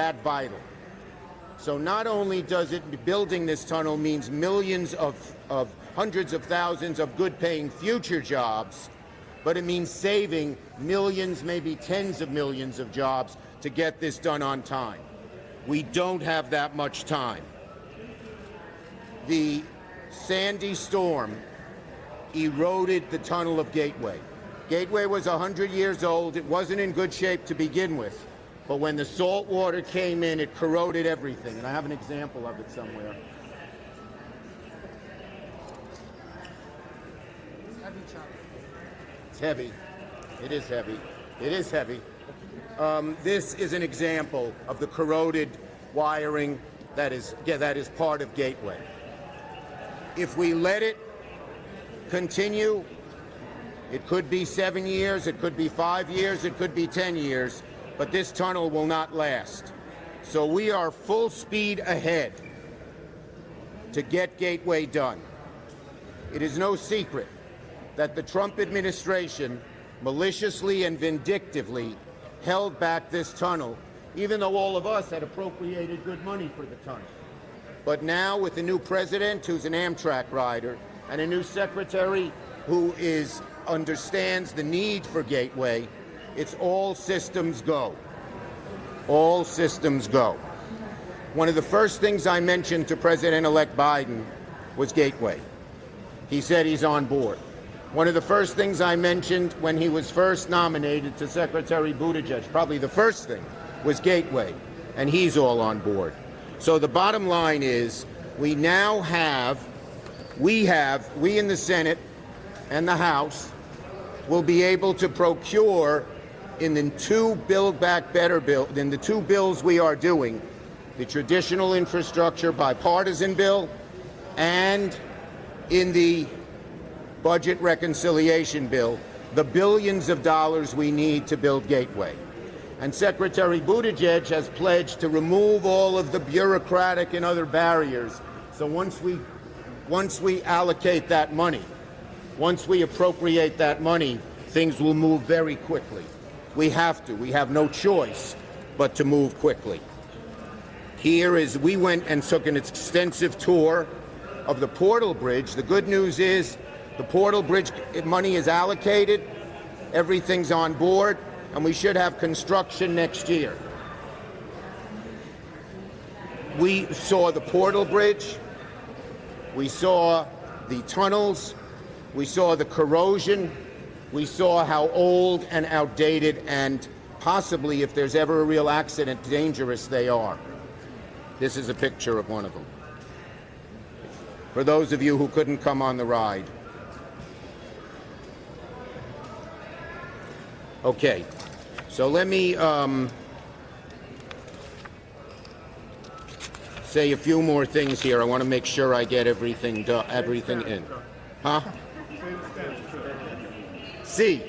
that vital. So not only does it, building this tunnel means millions of hundreds of thousands of good-paying future jobs, but it means saving millions, maybe tens of millions of jobs to get this done on time. We don't have that much time. The Sandy storm eroded the tunnel of Gateway. Gateway was 100 years old. It wasn't in good shape to begin with. But when the salt water came in, it corroded everything. And I have an example of it somewhere. It's heavy, Chuck. It's heavy. It is heavy. It is heavy. This is an example of the corroded wiring that is part of Gateway. If we let it continue, it could be 7 years, it could be 5 years, it could be 10 years. But this tunnel will not last. So we are full speed ahead to get Gateway done. It is no secret that the Trump administration maliciously and vindictively held back this tunnel, even though all of us had appropriated good money for the tunnel. But now, with a new president who's an Amtrak rider and a new secretary who understands the need for Gateway, it's all systems go. All systems go. One of the first things I mentioned to President-elect Biden was Gateway. He said he's on board. One of the first things I mentioned when he was first nominated to Secretary Buttigieg, probably the first thing, was Gateway, and he's all on board. So the bottom line is, we in the Senate and the House will be able to procure in the two Build Back Better bill, in the two bills we are doing, the traditional infrastructure bipartisan bill and in the budget reconciliation bill, the billions of dollars we need to build Gateway. And Secretary Buttigieg has pledged to remove all of the bureaucratic and other barriers. So once we allocate that money, once we appropriate that money, things will move very quickly. We have no choice but to move quickly. We went and took an extensive tour of the Portal Bridge. The good news is the Portal Bridge money is allocated, everything's on board, and we should have construction next year. We saw the Portal Bridge, we saw the tunnels, we saw the corrosion, we saw how old and outdated and possibly, if there's ever a real accident, dangerous they are. This is a picture of one of them. For those of you who couldn't come on the ride. Okay, so let me say a few more things here. I want to make sure I get everything in. Huh? See.